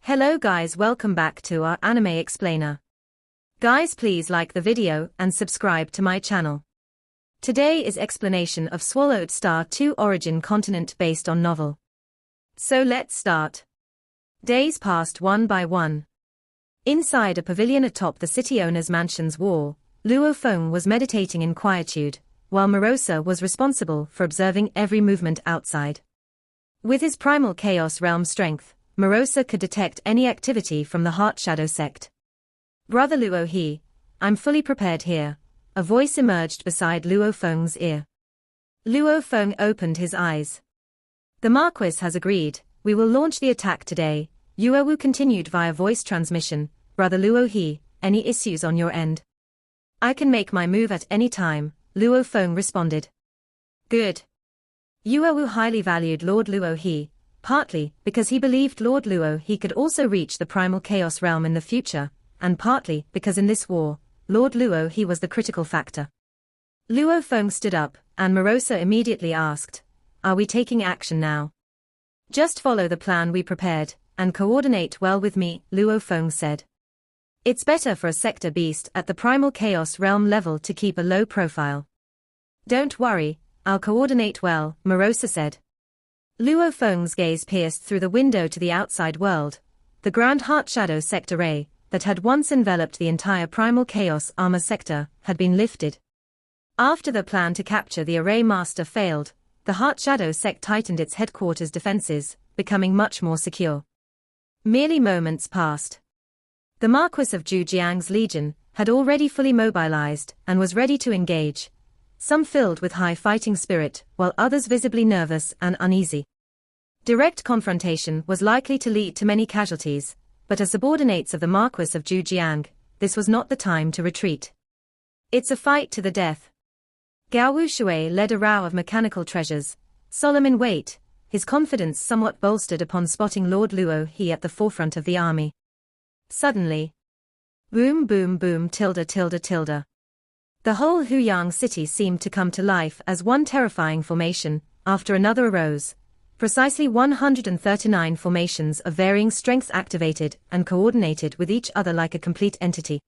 Hello guys, welcome back to our anime explainer. Guys, please like the video and subscribe to my channel. Today is explanation of Swallowed Star 2 origin continent based on novel. So let's start. Days passed one by one. Inside a pavilion atop the city owner's mansion's wall, Luo Feng was meditating in quietude, while Morosa was responsible for observing every movement outside. With his primal chaos realm strength, Morosa could detect any activity from the Heart Shadow sect. Brother Luo, I'm fully prepared here. A voice emerged beside Luo Feng's ear. Luo Feng opened his eyes. The Marquis has agreed, we will launch the attack today. Yuowu continued via voice transmission. Brother Luo, any issues on your end? I can make my move at any time, Luo Feng responded. Good. Yuowu highly valued Lord Luo, partly because he believed Lord Luo could also reach the primal chaos realm in the future, and partly because in this war, Lord Luo was the critical factor. Luo Feng stood up, and Morosa immediately asked, are we taking action now? Just follow the plan we prepared, and coordinate well with me, Luo Feng said. It's better for a sector beast at the primal chaos realm level to keep a low profile. Don't worry, I'll coordinate well, Morosa said. Luo Feng's gaze pierced through the window to the outside world. The Grand Heart Shadow sect array, that had once enveloped the entire Primal Chaos Armor sector, had been lifted. After the plan to capture the array master failed, the Heart Shadow sect tightened its headquarters defenses, becoming much more secure. Merely moments passed. The Marquis of Zhujiang's legion had already fully mobilized and was ready to engage, some filled with high fighting spirit, while others visibly nervous and uneasy. Direct confrontation was likely to lead to many casualties, but as subordinates of the Marquis of Zhujiang, this was not the time to retreat. It's a fight to the death. Gao Wushui led a row of mechanical treasures, solemn in weight, his confidence somewhat bolstered upon spotting Lord Luo at the forefront of the army. Suddenly, boom boom boom tilde tilde tilde. The whole Huyang city seemed to come to life as one terrifying formation, after another arose. Precisely 139 formations of varying strengths activated and coordinated with each other like a complete entity.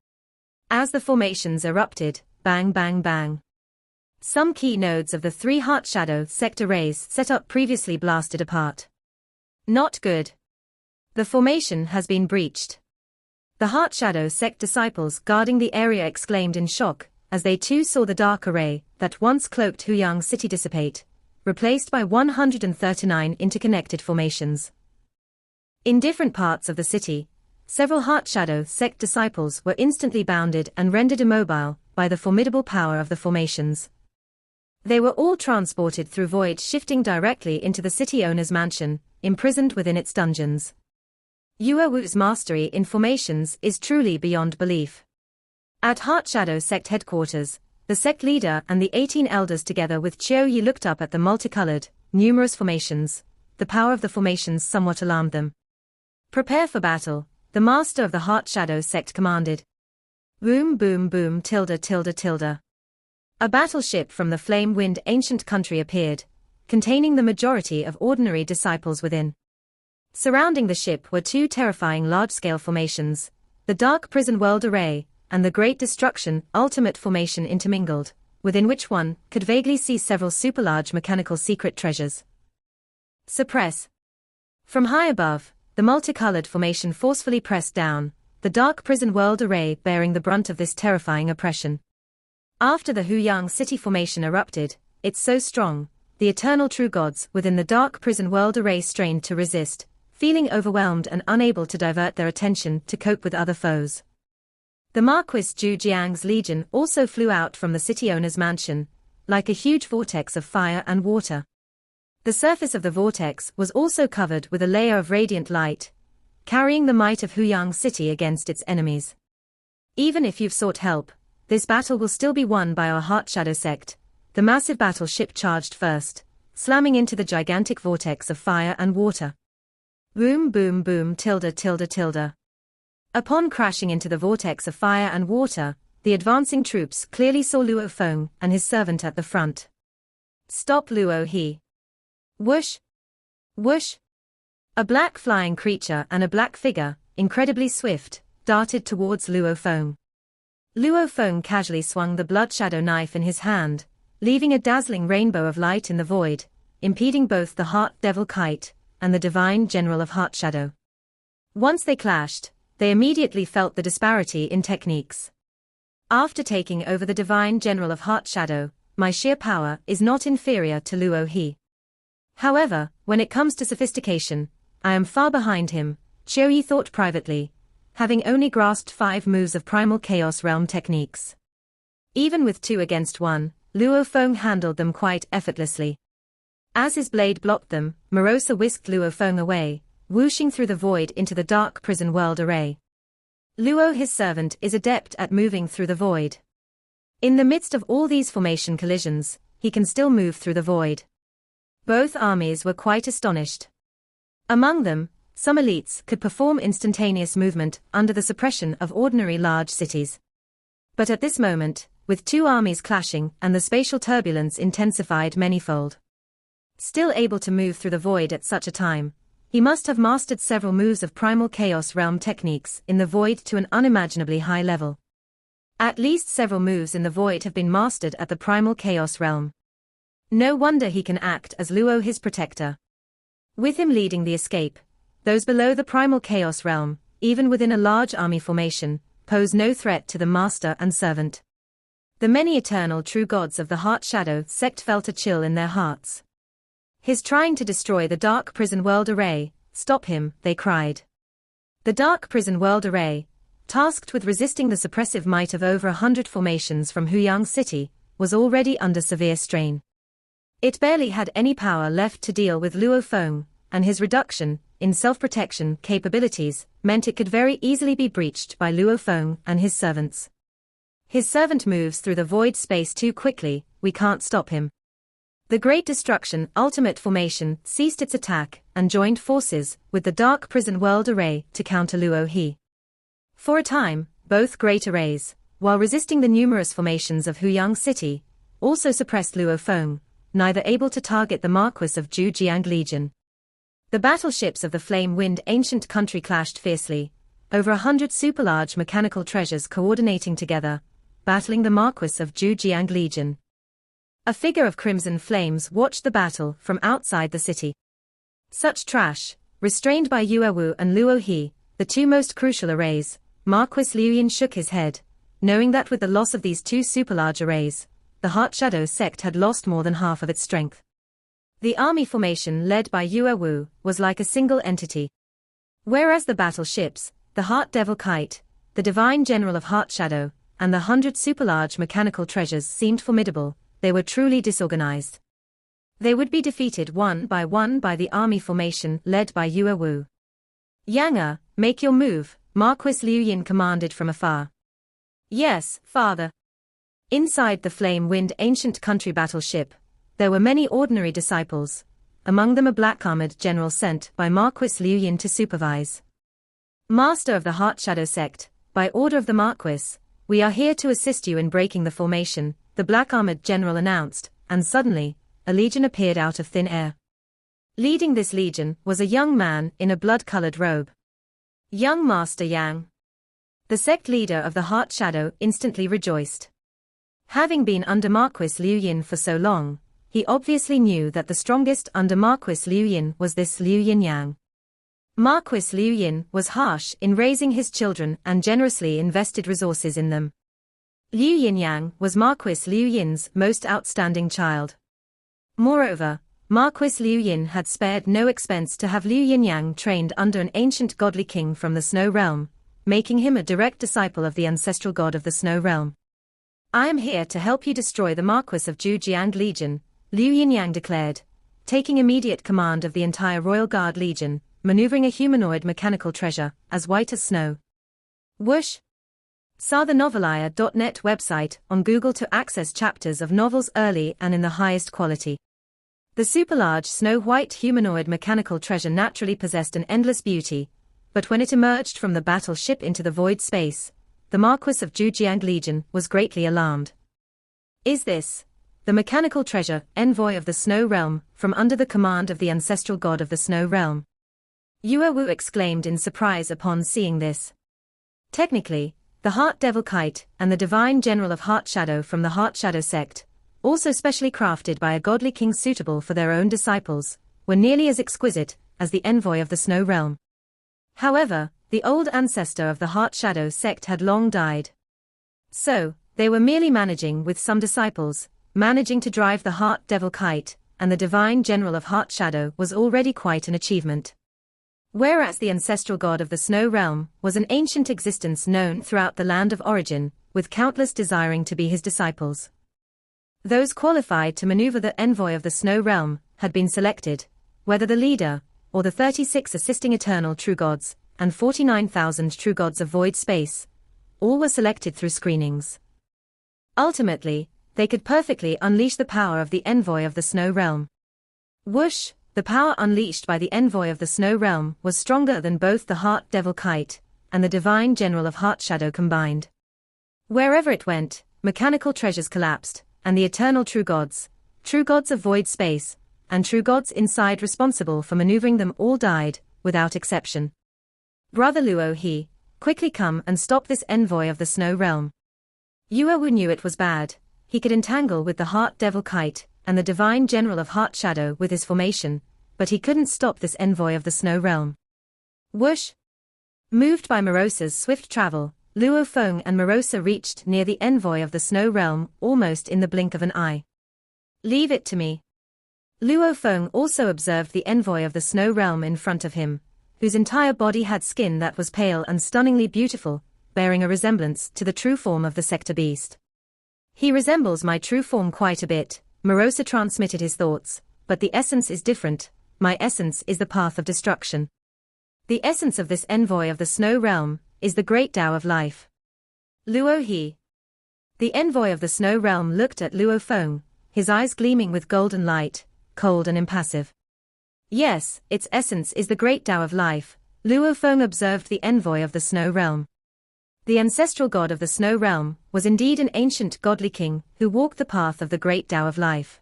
As the formations erupted, bang bang bang. Some key nodes of the three Heart Shadow sect arrays set up previously blasted apart. Not good. The formation has been breached. The Heart Shadow sect disciples guarding the area exclaimed in shock, as they too saw the dark array that once cloaked Huyang city dissipate, replaced by 139 interconnected formations. In different parts of the city, several Heart Shadow sect disciples were instantly bounded and rendered immobile by the formidable power of the formations. They were all transported through void shifting directly into the city owner's mansion, imprisoned within its dungeons. Yuowu's mastery in formations is truly beyond belief. At Heart Shadow sect headquarters, the sect leader and the 18 elders together with Qiu Yi looked up at the multicolored, numerous formations. The power of the formations somewhat alarmed them. Prepare for battle, the master of the Heart Shadow sect commanded. Boom boom boom tilde tilde tilde. A battleship from the flame-wind ancient country appeared, containing the majority of ordinary disciples within. Surrounding the ship were two terrifying large-scale formations, the Dark Prison World Array, and the Great Destruction Ultimate Formation intermingled, within which one could vaguely see several super-large mechanical secret treasures. Suppress. From high above, the multicolored formation forcefully pressed down, the Dark Prison World Array bearing the brunt of this terrifying oppression. After the Huyang city formation erupted, it's so strong, the eternal true gods within the Dark Prison World Array strained to resist, feeling overwhelmed and unable to divert their attention to cope with other foes. The Marquis Zhujiang's legion also flew out from the city owner's mansion, like a huge vortex of fire and water. The surface of the vortex was also covered with a layer of radiant light, carrying the might of Huyang city against its enemies. Even if you've sought help, this battle will still be won by our Heart Shadow sect. The massive battleship charged first, slamming into the gigantic vortex of fire and water. Boom boom boom tilde tilde tilde. Upon crashing into the vortex of fire and water, the advancing troops clearly saw Luo Feng and his servant at the front. Stop Luo. Whoosh! Whoosh! A black flying creature and a black figure, incredibly swift, darted towards Luo Feng. Luo Feng casually swung the blood shadow knife in his hand, leaving a dazzling rainbow of light in the void, impeding both the Heart Devil Kite and the Divine General of Heart Shadow. Once they clashed, they immediately felt the disparity in techniques. After taking over the Divine General of Heart Shadow, my sheer power is not inferior to Luo He. However, when it comes to sophistication, I am far behind him, Qiu Yi thought privately, having only grasped 5 moves of Primal Chaos Realm techniques. Even with 2 against 1, Luo Feng handled them quite effortlessly. As his blade blocked them, Morosa whisked Luo Feng away, whooshing through the void into the dark prison world array. Luo, his servant, is adept at moving through the void. In the midst of all these formation collisions, he can still move through the void. Both armies were quite astonished. Among them, some elites could perform instantaneous movement under the suppression of ordinary large cities. But at this moment, with 2 armies clashing and the spatial turbulence intensified manyfold, still able to move through the void at such a time, he must have mastered several moves of Primal Chaos Realm techniques in the void to an unimaginably high level. At least several moves in the void have been mastered at the Primal Chaos Realm. No wonder he can act as Luo, his protector. With him leading the escape, those below the Primal Chaos Realm, even within a large army formation, pose no threat to the master and servant. The many eternal true gods of the Heart Shadow sect felt a chill in their hearts. His trying to destroy the Dark Prison World Array, stop him, they cried. The Dark Prison World Array, tasked with resisting the suppressive might of over 100 formations from Huyang City, was already under severe strain. It barely had any power left to deal with Luo Feng, and his reduction in self-protection capabilities meant it could very easily be breached by Luo Feng and his servants. His servant moves through the void space too quickly, we can't stop him. The Great Destruction Ultimate Formation ceased its attack and joined forces with the Dark Prison World Array to counter Luo He. For a time, both great arrays, while resisting the numerous formations of Huyang City, also suppressed Luo Feng, neither able to target the Marquis of Zhujiang Legion. The battleships of the Flame Wind Ancient Country clashed fiercely, over 100 superlarge mechanical treasures coordinating together, battling the Marquis of Zhujiang Legion. A figure of crimson flames watched the battle from outside the city. Such trash, restrained by Yuewu and Luo He, the 2 most crucial arrays, Marquis Liuyin shook his head, knowing that with the loss of these 2 superlarge arrays, the Heart Shadow sect had lost more than half of its strength. The army formation led by Yuewu was like a single entity. Whereas the battleships, the Heart Devil Kite, the Divine General of Heart Shadow, and the 100 superlarge mechanical treasures seemed formidable, they were truly disorganized. They would be defeated one by the army formation led by Yuewu. Yang, make your move, Marquis Liuyin commanded from afar. Yes, father. Inside the Flame Wind Ancient Country battleship, there were many ordinary disciples, among them a black-armored general sent by Marquis Liuyin to supervise. Master of the Heart Shadow sect, by order of the Marquis, we are here to assist you in breaking the formation, the black-armored general announced, and suddenly, a legion appeared out of thin air. Leading this legion was a young man in a blood-colored robe. Young Master Yang. The sect leader of the Heart Shadow instantly rejoiced. Having been under Marquis Liuyin for so long, he obviously knew that the strongest under Marquis Liuyin was this Liuyin Yang. Marquis Liuyin was harsh in raising his children and generously invested resources in them. Liuyin Yang was Marquis Liuyin's most outstanding child. Moreover, Marquis Liuyin had spared no expense to have Liuyin Yang trained under an ancient godly king from the Snow Realm, making him a direct disciple of the ancestral god of the Snow Realm. I am here to help you destroy the Marquis of Zhujiang Legion, Liuyin Yang declared, taking immediate command of the entire Royal Guard Legion, maneuvering a humanoid mechanical treasure, as white as snow. Whoosh! Saw the Novelia.net website on Google to access chapters of novels early and in the highest quality. The super-large snow-white humanoid mechanical treasure naturally possessed an endless beauty, but when it emerged from the battleship into the void space, the Marquis of Zhujiang Legion was greatly alarmed. Is this the mechanical treasure, envoy of the Snow Realm, from under the command of the ancestral god of the Snow Realm? Yuo Wu exclaimed in surprise upon seeing this. Technically, the Heart Devil Kite and the Divine General of Heart Shadow from the Heart Shadow sect, also specially crafted by a godly king suitable for their own disciples, were nearly as exquisite as the envoy of the Snow Realm. However, the old ancestor of the Heart Shadow sect had long died. So, they were merely managing with some disciples, managing to drive the Heart Devil Kite, and the Divine General of Heart Shadow was already quite an achievement. Whereas the ancestral god of the Snow Realm was an ancient existence known throughout the land of origin, with countless desiring to be his disciples. Those qualified to maneuver the envoy of the Snow Realm had been selected, whether the leader, or the 36 assisting eternal true gods, and 49,000 true gods of void space, all were selected through screenings. Ultimately, they could perfectly unleash the power of the envoy of the Snow Realm. Whoosh! The power unleashed by the envoy of the Snow Realm was stronger than both the Heart Devil Kite and the Divine General of Heart Shadow combined. Wherever it went, mechanical treasures collapsed, and the eternal true gods of void space, and true gods inside responsible for maneuvering them all died, without exception. Brother Luo He, quickly come and stop this envoy of the Snow Realm. Yuo Wu knew it was bad. He could entangle with the Heart Devil Kite and the Divine General of Heart Shadow with his formation, but he couldn't stop this envoy of the Snow Realm. Whoosh! Moved by Morosa's swift travel, Luo Feng and Morosa reached near the envoy of the Snow Realm almost in the blink of an eye. Leave it to me. Luo Feng also observed the envoy of the Snow Realm in front of him, whose entire body had skin that was pale and stunningly beautiful, bearing a resemblance to the true form of the sector beast. He resembles my true form quite a bit, Morosa transmitted his thoughts, but the essence is different. My essence is the path of destruction. The essence of this envoy of the Snow Realm is the great Tao of life. Luo He. The envoy of the Snow Realm looked at Luo Feng, his eyes gleaming with golden light, cold and impassive. Yes, its essence is the great Tao of life, Luo Feng observed the envoy of the Snow Realm. The ancestral god of the Snow Realm was indeed an ancient godly king who walked the path of the great Tao of life.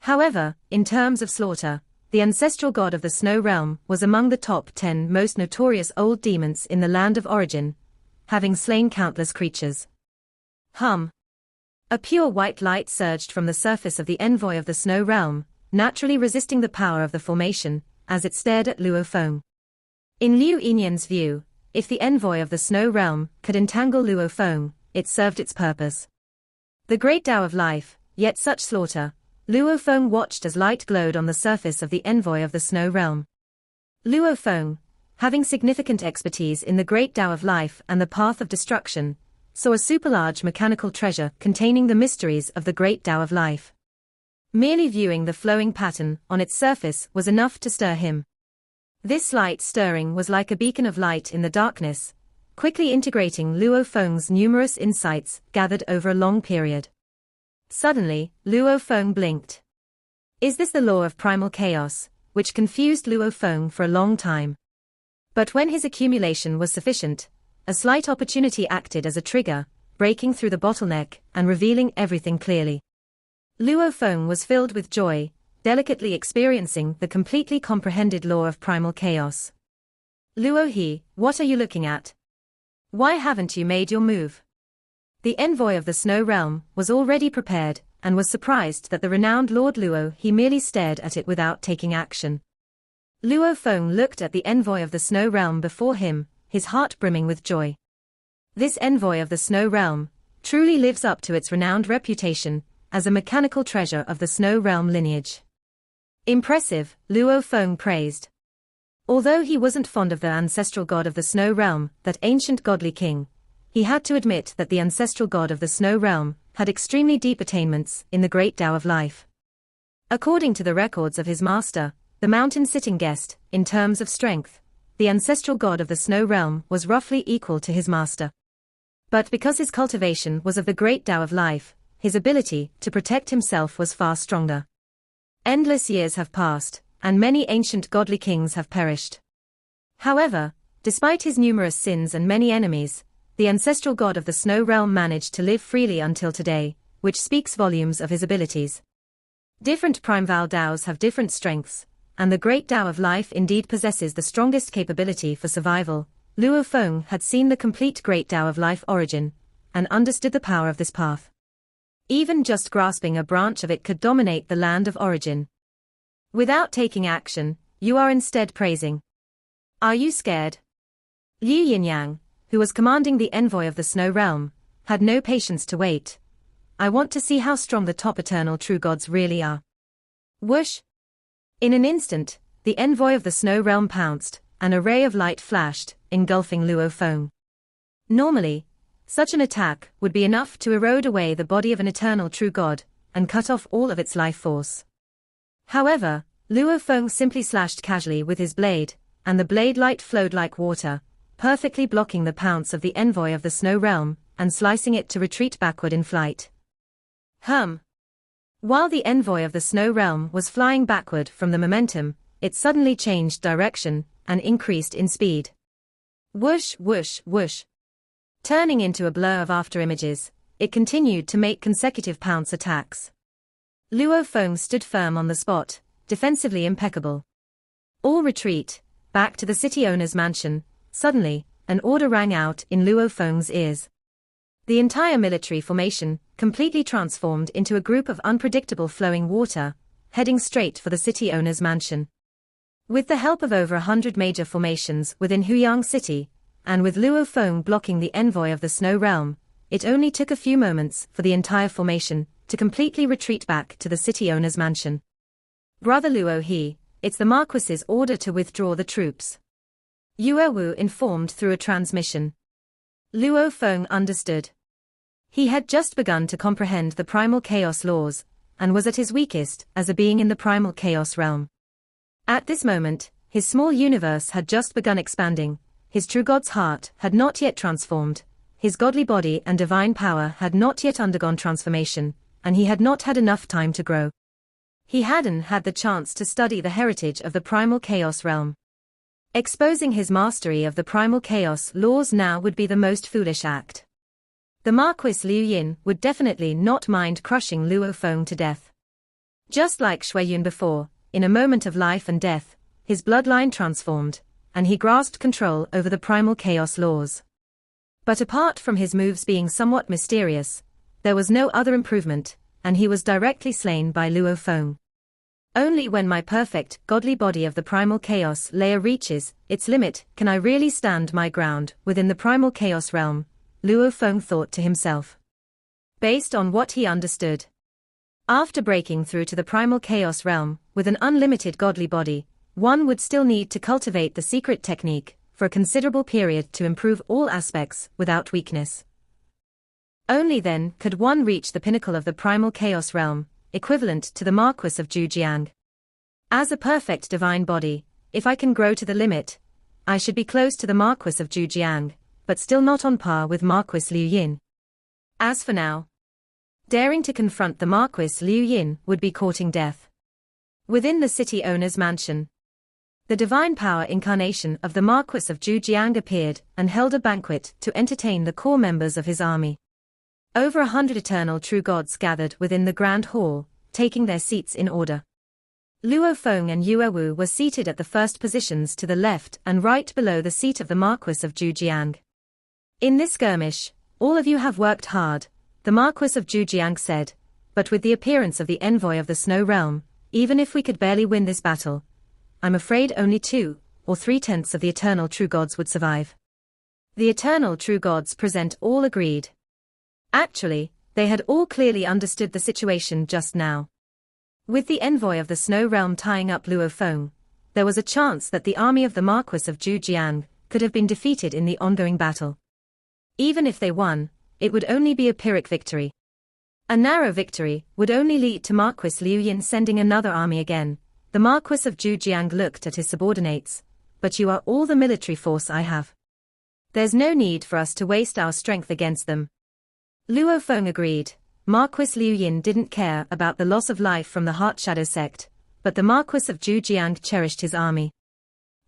However, in terms of slaughter, the ancestral god of the Snow Realm was among the top 10 most notorious old demons in the land of origin, having slain countless creatures. A pure white light surged from the surface of the envoy of the Snow Realm, naturally resisting the power of the formation, as it stared at Luo Feng. In Liu Yinyan's view, if the envoy of the Snow Realm could entangle Luo Feng, it served its purpose. The great Tao of life, yet such slaughter. Luo Feng watched as light glowed on the surface of the envoy of the Snow Realm. Luo Feng, having significant expertise in the great Tao of life and the path of destruction, saw a super-large mechanical treasure containing the mysteries of the great Tao of life. Merely viewing the flowing pattern on its surface was enough to stir him. This slight stirring was like a beacon of light in the darkness, quickly integrating Luo Feng's numerous insights gathered over a long period. Suddenly, Luo Feng blinked. Is this the law of primal chaos, which confused Luo Feng for a long time? But when his accumulation was sufficient, a slight opportunity acted as a trigger, breaking through the bottleneck and revealing everything clearly. Luo Feng was filled with joy, delicately experiencing the completely comprehended law of primal chaos. Luo He, what are you looking at? Why haven't you made your move? The envoy of the Snow Realm was already prepared, and was surprised that the renowned Lord Luo He merely stared at it without taking action. Luo Feng looked at the envoy of the Snow Realm before him, his heart brimming with joy. This envoy of the Snow Realm truly lives up to its renowned reputation as a mechanical treasure of the Snow Realm lineage. Impressive, Luo Feng praised. Although he wasn't fond of the ancestral god of the Snow Realm, that ancient godly king, he had to admit that the ancestral god of the Snow Realm had extremely deep attainments in the great Tao of life. According to the records of his master, the mountain-sitting guest, in terms of strength, the ancestral god of the Snow Realm was roughly equal to his master. But because his cultivation was of the great Tao of life, his ability to protect himself was far stronger. Endless years have passed, and many ancient godly kings have perished. However, despite his numerous sins and many enemies, the ancestral god of the Snow Realm managed to live freely until today, which speaks volumes of his abilities. Different Primal Daos have different strengths, and the great Tao of life indeed possesses the strongest capability for survival. Luo Feng had seen the complete great Tao of life origin, and understood the power of this path. Even just grasping a branch of it could dominate the land of origin. Without taking action, you are instead praising. Are you scared? Liu Yinyang, who was commanding the envoy of the Snow Realm, had no patience to wait. I want to see how strong the top eternal true gods really are. Whoosh! In an instant, the envoy of the Snow Realm pounced, and a ray of light flashed, engulfing Luo Feng. Normally, such an attack would be enough to erode away the body of an eternal true god, and cut off all of its life force. However, Luo Feng simply slashed casually with his blade, and the blade light flowed like water, perfectly blocking the pounce of the envoy of the Snow Realm, and slicing it to retreat backward in flight. While the envoy of the Snow Realm was flying backward from the momentum, it suddenly changed direction, and increased in speed. Whoosh, whoosh, whoosh. Turning into a blur of afterimages, it continued to make consecutive pounce attacks. Luo Feng stood firm on the spot, defensively impeccable. All retreat, back to the city owner's mansion. Suddenly, an order rang out in Luo Feng's ears. The entire military formation, completely transformed into a group of unpredictable flowing water, heading straight for the city owner's mansion. With the help of over 100 major formations within Huyang City, and with Luo Feng blocking the envoy of the Snow Realm, it only took a few moments for the entire formation to completely retreat back to the city owner's mansion. Brother Luo it's the Marquis's order to withdraw the troops. Yue Wu informed through a transmission. Luo Feng understood. He had just begun to comprehend the primal chaos laws, and was at his weakest as a being in the primal chaos realm. At this moment, his small universe had just begun expanding. His true god's heart had not yet transformed, his godly body and divine power had not yet undergone transformation, and he had not had enough time to grow. He hadn't had the chance to study the heritage of the primal chaos realm. Exposing his mastery of the primal chaos laws now would be the most foolish act. The Marquis Liu Yin would definitely not mind crushing Luo Feng to death. Just like Shui Yun before, in a moment of life and death, his bloodline transformed, and he grasped control over the primal chaos laws. But apart from his moves being somewhat mysterious, there was no other improvement, and he was directly slain by Luo Feng. Only when my perfect, godly body of the primal chaos layer reaches its limit can I really stand my ground within the primal chaos realm, Luo Feng thought to himself. Based on what he understood. After breaking through to the primal chaos realm with an unlimited godly body, one would still need to cultivate the secret technique for a considerable period to improve all aspects without weakness. Only then could one reach the pinnacle of the primal chaos realm, equivalent to the Marquis of Zhujiang. As a perfect divine body, if I can grow to the limit, I should be close to the Marquis of Zhujiang, but still not on par with Marquis Liu Yin. As for now, daring to confront the Marquis Liu Yin would be courting death. Within the city owner's mansion, the divine power incarnation of the Marquis of Zhujiang appeared and held a banquet to entertain the core members of his army. Over 100 eternal true gods gathered within the grand hall, taking their seats in order. Luo Feng and Yue Wu were seated at the first positions to the left and right below the seat of the Marquis of Zhujiang. In this skirmish, all of you have worked hard, the Marquis of Zhujiang said, but with the appearance of the envoy of the Snow Realm, even if we could barely win this battle, I'm afraid only 2 or 3/10 of the eternal true gods would survive. The eternal true gods present all agreed. Actually, they had all clearly understood the situation just now. With the envoy of the Snow Realm tying up Luo Feng, there was a chance that the army of the Marquis of Zhujiang could have been defeated in the ongoing battle. Even if they won, it would only be a Pyrrhic victory. A narrow victory would only lead to Marquis Liu Yin sending another army again. The Marquis of Zhujiang looked at his subordinates. But you are all the military force I have. There's no need for us to waste our strength against them. Luo Feng agreed. Marquis Liu Yin didn't care about the loss of life from the Heart Shadow sect, but the Marquis of Zhujiang cherished his army.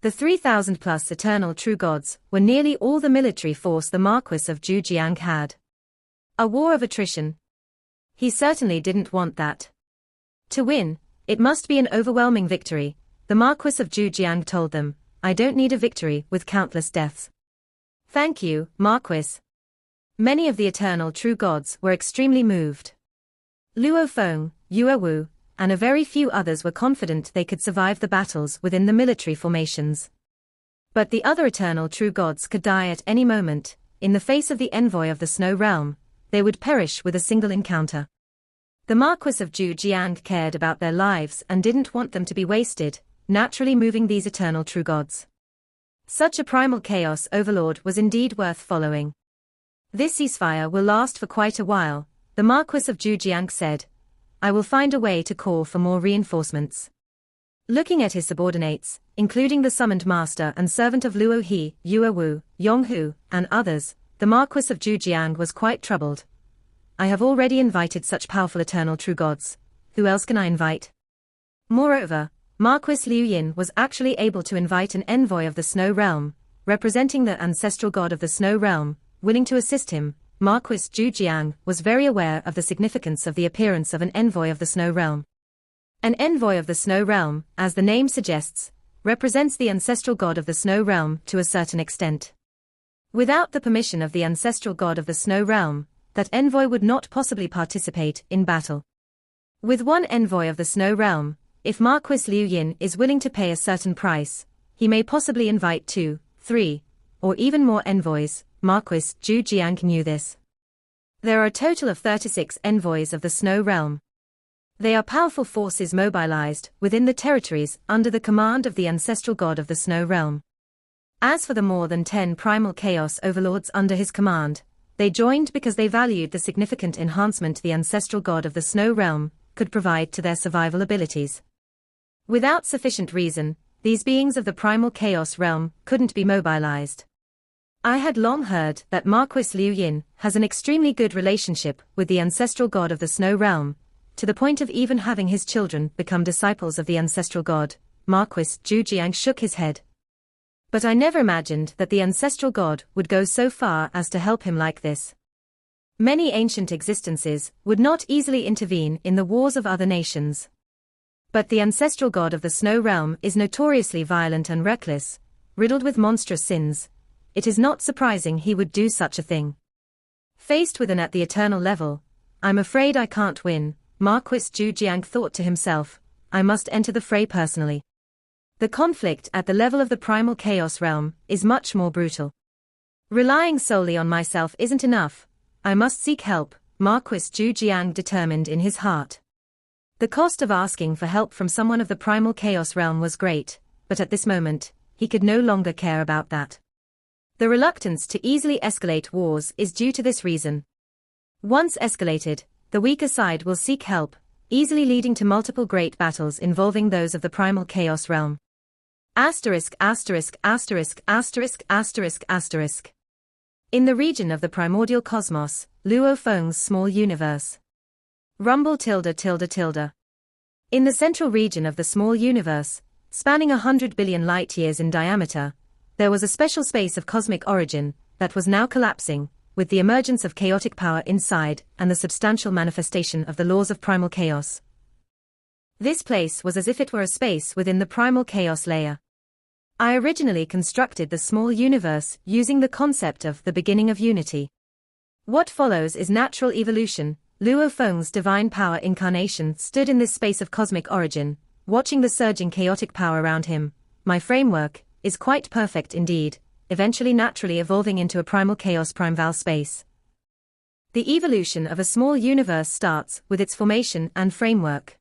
The 3,000 plus eternal true gods were nearly all the military force the Marquis of Zhujiang had. A war of attrition. He certainly didn't want that. To win, it must be an overwhelming victory, the Marquis of Zhujiang told them, "I don't need a victory with countless deaths." "Thank you, Marquis." Many of the eternal true gods were extremely moved. Luo Feng, Yue Wu, and a very few others were confident they could survive the battles within the military formations. But the other eternal true gods could die at any moment. In the face of the envoy of the Snow Realm, they would perish with a single encounter. The Marquis of Zhujiang cared about their lives and didn't want them to be wasted, naturally moving these eternal true gods. Such a primal chaos overlord was indeed worth following. "This ceasefire will last for quite a while," the Marquis of Zhujiang said. "I will find a way to call for more reinforcements." Looking at his subordinates, including the summoned master and servant of Luo He, Yue Wu, Yonghu, and others, the Marquis of Zhujiang was quite troubled. "I have already invited such powerful eternal true gods. Who else can I invite?" Moreover, Marquis Liu Yin was actually able to invite an envoy of the Snow Realm, representing the ancestral god of the Snow Realm, willing to assist him. Marquis Zhujiang was very aware of the significance of the appearance of an envoy of the Snow Realm. An envoy of the Snow Realm, as the name suggests, represents the ancestral god of the Snow Realm to a certain extent. Without the permission of the ancestral god of the Snow Realm, that envoy would not possibly participate in battle. With one envoy of the Snow Realm, if Marquis Liu Yin is willing to pay a certain price, he may possibly invite 2, 3, or even more envoys. Marquis Zhujiang knew this. There are a total of 36 envoys of the Snow Realm. They are powerful forces mobilized within the territories under the command of the ancestral god of the Snow Realm. As for the more than 10 primal chaos overlords under his command, they joined because they valued the significant enhancement the ancestral god of the Snow Realm could provide to their survival abilities. Without sufficient reason, these beings of the primal chaos realm couldn't be mobilized. I had long heard that Marquis Liu Yin has an extremely good relationship with the ancestral god of the Snow Realm, to the point of even having his children become disciples of the ancestral god. Marquis Zhujiang shook his head. But I never imagined that the ancestral god would go so far as to help him like this. Many ancient existences would not easily intervene in the wars of other nations. But the ancestral god of the Snow Realm is notoriously violent and reckless, riddled with monstrous sins. It is not surprising he would do such a thing. Faced with an at the eternal level, "I'm afraid I can't win," Marquis Zhujiang thought to himself. "I must enter the fray personally. The conflict at the level of the primal chaos realm is much more brutal. Relying solely on myself isn't enough. I must seek help," Marquis Zhujiang determined in his heart. The cost of asking for help from someone of the primal chaos realm was great, but at this moment, he could no longer care about that. The reluctance to easily escalate wars is due to this reason. Once escalated, the weaker side will seek help, easily leading to multiple great battles involving those of the primal chaos realm. Asterisk asterisk asterisk asterisk asterisk asterisk. In the region of the primordial cosmos, Luo Feng's small universe. Rumble tilde tilde tilde. In the central region of the small universe, spanning 100 billion light-years in diameter, there was a special space of cosmic origin that was now collapsing, with the emergence of chaotic power inside and the substantial manifestation of the laws of primal chaos. This place was as if it were a space within the primal chaos layer. I originally constructed the small universe using the concept of the beginning of unity. What follows is natural evolution. Luo Feng's divine power incarnation stood in this space of cosmic origin, watching the surging chaotic power around him. My framework is quite perfect indeed, eventually naturally evolving into a primal chaos primeval space. The evolution of a small universe starts with its formation and framework.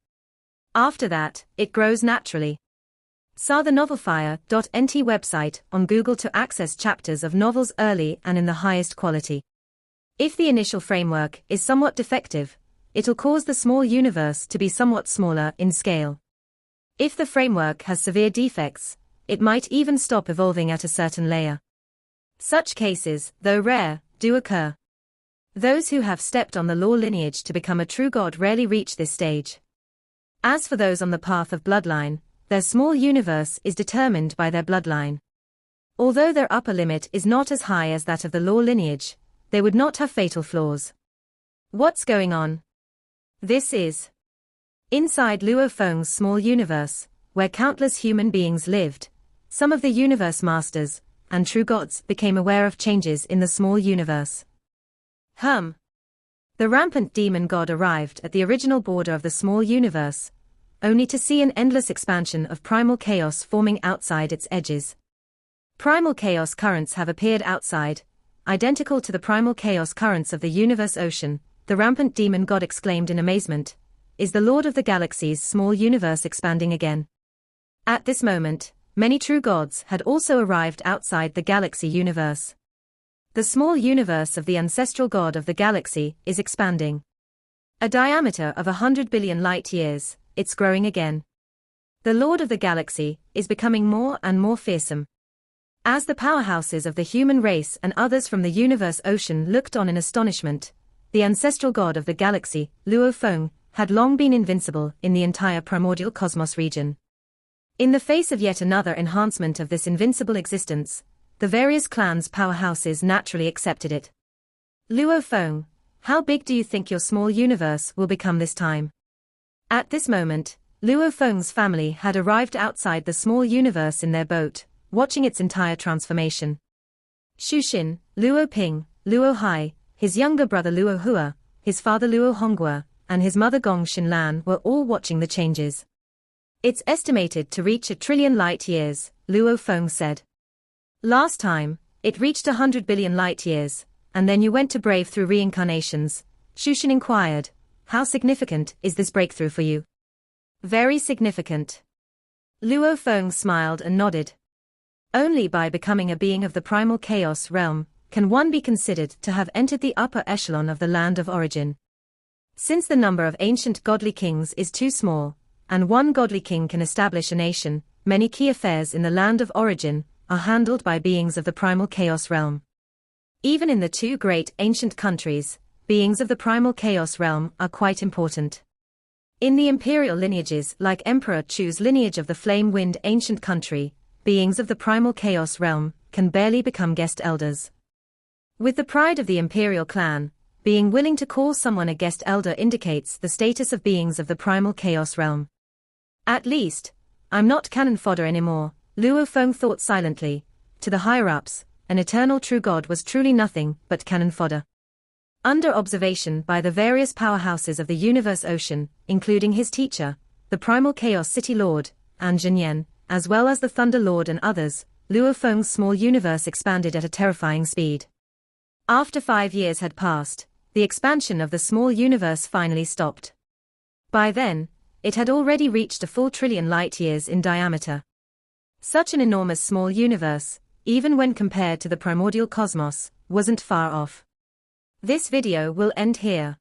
After that, it grows naturally. Saw the novelfire.nt website on Google to access chapters of novels early and in the highest quality. If the initial framework is somewhat defective, it'll cause the small universe to be somewhat smaller in scale. If the framework has severe defects, it might even stop evolving at a certain layer. Such cases, though rare, do occur. Those who have stepped on the law lineage to become a true god rarely reach this stage. As for those on the path of bloodline, their small universe is determined by their bloodline. Although their upper limit is not as high as that of the law lineage, they would not have fatal flaws. What's going on? This is inside Luo Feng's small universe. where countless human beings lived, some of the universe masters and true gods became aware of changes in the small universe. The rampant demon god arrived at the original border of the small universe, only to see an endless expansion of primal chaos forming outside its edges. Primal chaos currents have appeared outside, identical to the primal chaos currents of the universe ocean, the rampant demon god exclaimed in amazement. Is the Lord of the Galaxy's small universe expanding again? At this moment, many true gods had also arrived outside the galaxy universe. The small universe of the ancestral god of the galaxy is expanding. A diameter of 100 billion light-years, it's growing again. The Lord of the Galaxy is becoming more and more fearsome. As the powerhouses of the human race and others from the universe ocean looked on in astonishment, the ancestral god of the galaxy, Luo Feng, had long been invincible in the entire primordial cosmos region. In the face of yet another enhancement of this invincible existence, the various clans' powerhouses naturally accepted it. Luo Feng, how big do you think your small universe will become this time? At this moment, Luo Feng's family had arrived outside the small universe in their boat, watching its entire transformation. Xu, Luo Ping, Luo Hai, his younger brother Luo Hua, his father Luo Honghua, and his mother Gong Xinlan were all watching the changes. It's estimated to reach 1 trillion light-years, Luo Feng said. Last time, it reached 100 billion light-years, and then you went to brave through reincarnations, Xu inquired. How significant is this breakthrough for you? Very significant. Luo Feng smiled and nodded. Only by becoming a being of the primal chaos realm can one be considered to have entered the upper echelon of the land of origin. Since the number of ancient godly kings is too small, and one godly king can establish a nation, many key affairs in the land of origin are handled by beings of the primal chaos realm. Even in the two great ancient countries, beings of the primal chaos realm are quite important. In the imperial lineages like Emperor Chu's lineage of the flame-wind ancient country, beings of the primal chaos realm can barely become guest elders. With the pride of the imperial clan, being willing to call someone a guest elder indicates the status of beings of the primal chaos realm. At least, I'm not cannon fodder anymore, Luo Feng thought silently. To the higher-ups, an eternal true god was truly nothing but cannon fodder. Under observation by the various powerhouses of the universe ocean, including his teacher, the primal chaos city lord, An Zhenyan, as well as the thunder lord and others, Luo Feng's small universe expanded at a terrifying speed. After 5 years had passed, the expansion of the small universe finally stopped. By then, it had already reached a full trillion light-years in diameter. Such an enormous small universe, even when compared to the primordial cosmos, wasn't far off. This video will end here.